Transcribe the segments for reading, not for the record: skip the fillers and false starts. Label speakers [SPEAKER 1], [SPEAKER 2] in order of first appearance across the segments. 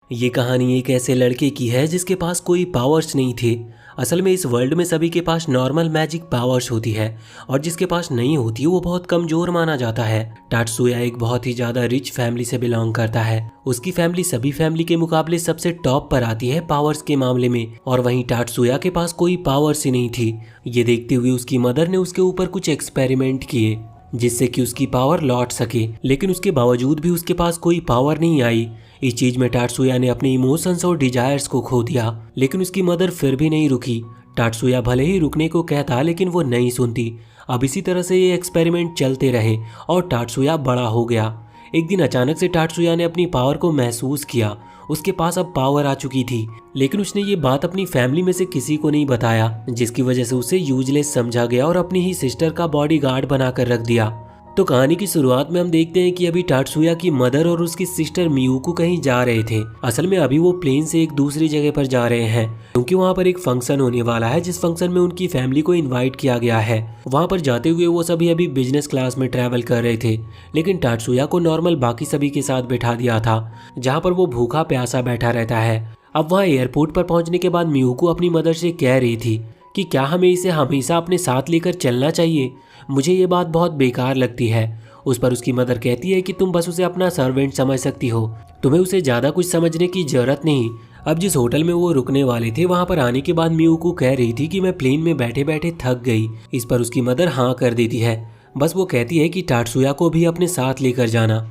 [SPEAKER 1] ये कहानी एक ऐसे लड़के की है जिसके पास कोई पावर्स नहीं थे। असल में इस वर्ल्ड में सभी के पास नॉर्मल मैजिक पावर्स होती है और जिसके पास नहीं होती वो बहुत कमजोर माना जाता है। टाटसुया एक बहुत ही ज्यादा रिच फैमिली से बिलोंग करता है। उसकी फैमिली सभी फैमिली के मुकाबले सबसे टॉप पर आती है पावर्स के मामले में, और वहीं टाटसुया के पास कोई पावर्स ही नहीं थी। ये देखते हुए उसकी मदर ने उसके ऊपर कुछ एक्सपेरिमेंट किए जिससे कि उसकी पावर लौट सके, लेकिन उसके बावजूद भी उसके पास कोई पावर नहीं आई। इस चीज में टाटसुया ने अपने इमोशंस और डिजायर्स को खो दिया, लेकिन उसकी मदर फिर भी नहीं रुकी। टाटसुया भले ही रुकने को कहता लेकिन वो नहीं सुनती। अब इसी तरह से ये एक्सपेरिमेंट चलते रहे और टाटसुया बड़ा हो गया। एक दिन अचानक से टाटसुया ने अपनी पावर को महसूस किया। उसके पास अब पावर आ चुकी थी, लेकिन उसने ये बात अपनी फैमिली में से किसी को नहीं बताया, जिसकी वजह से उसे यूजलेस समझा गया और अपनी ही सिस्टर का बॉडीगार्ड बनाकर रख दिया। तो कहानी की शुरुआत में हम देखते हैं कि अभी टाटसुया की मदर और उसकी सिस्टर मियुको कहीं जा रहे थे। असल में अभी वो प्लेन से एक दूसरी जगह पर जा रहे हैं क्योंकि वहाँ पर एक फंक्शन होने वाला है, जिस फंक्शन में उनकी फैमिली को इनवाइट किया गया है। वहाँ पर जाते हुए वो सभी अभी बिजनेस क्लास में ट्रैवल कर रहे थे, लेकिन टाटसुया को नॉर्मल बाकी सभी के साथ बैठा दिया था, जहाँ पर वो भूखा प्यासा बैठा रहता है। अब वहाँ एयरपोर्ट पर पहुँचने के बाद मियुको अपनी मदर से कह रही थी कि क्या हमें इसे हमेशा अपने साथ लेकर चलना चाहिए। मुझे ये बात बहुत बेकार लगती है। उस पर उसकी मदर कहती है कि तुम बस उसे अपना सर्वेंट समझ सकती हो, तुम्हें उसे ज़्यादा कुछ समझने की जरूरत नहीं। अब जिस होटल में वो रुकने वाले थे वहाँ पर आने के बाद मियुको कह रही थी कि मैं प्लेन में बैठे बैठे थक गई। इस पर उसकी मदर हाँ कर देती है। बस वो कहती है कि टाटसुया को भी अपने साथ लेकर जाना,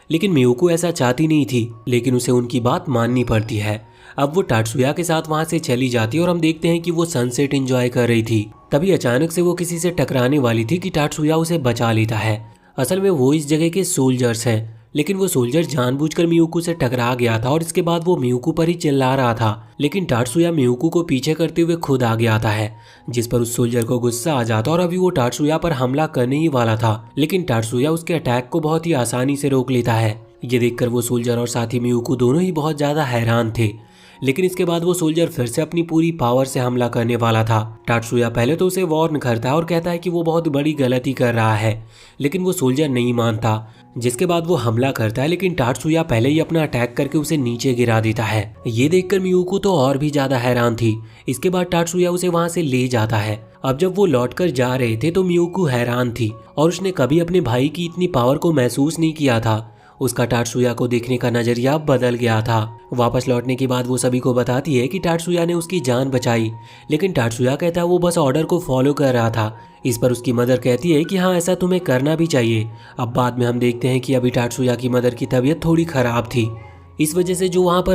[SPEAKER 1] लेकिन मियुको ऐसा चाहती नहीं थी, लेकिन उसे उनकी बात माननी पड़ती है। अब वो टाटसुया के साथ वहां से चली जाती है और हम देखते हैं कि वो सनसेट एंजॉय कर रही थी। तभी अचानक से वो किसी से टकराने वाली थी कि टाटसुया उसे बचा लेता है। असल में वो इस जगह के सोल्जर्स हैं, लेकिन वो सोल्जर जानबूझकर मियुको से टकरा गया था और इसके बाद वो मियुको पर ही चिल्ला रहा था, लेकिन टाटसुया मियुको को पीछे करते हुए खुद आगे आता है, जिस पर उस सोल्जर को गुस्सा आ जाता और अभी वो टाटसुया पर हमला करने ही वाला था, लेकिन टाटसुया उसके अटैक को बहुत ही आसानी से रोक लेता है। ये देखकर वो सोल्जर और साथी मियुको दोनों ही बहुत ज्यादा हैरान थे, लेकिन इसके बाद वो सोल्जर फिर से अपनी पूरी पावर से हमला करने वाला था। टाटसुया पहले तो उसे वार्न करता है और कहता है कि वो बहुत बड़ी गलती कर रहा है, लेकिन वो सोल्जर नहीं मानता, जिसके बाद वो हमला करता है, लेकिन टाटसुया पहले ही अपना अटैक करके उसे नीचे गिरा देता है। ये देखकर मियुको तो और भी ज्यादा हैरान थी। इसके बाद टाटसुया उसे वहां से ले जाता है। अब जब वो लौटकर जा रहे थे तो मियुको हैरान थी और उसने कभी अपने भाई की इतनी पावर को महसूस नहीं किया था। उसका टाटसुया को देखने का नजरिया बदल गया था। वापस लौटने के बाद वो सभी को बताती है कि टाटसुया ने उसकी जान बचाई, लेकिन टाटसुया कहता है वो बस ऑर्डर को फॉलो कर रहा था। इस पर उसकी मदर कहती है कि हाँ, ऐसा तुम्हें करना भी चाहिए। अब बाद में हम देखते हैं कि अभी टाटसुया की मदर की तबीयत थोड़ी खराब थी, इस वजह से जो वहाँ पर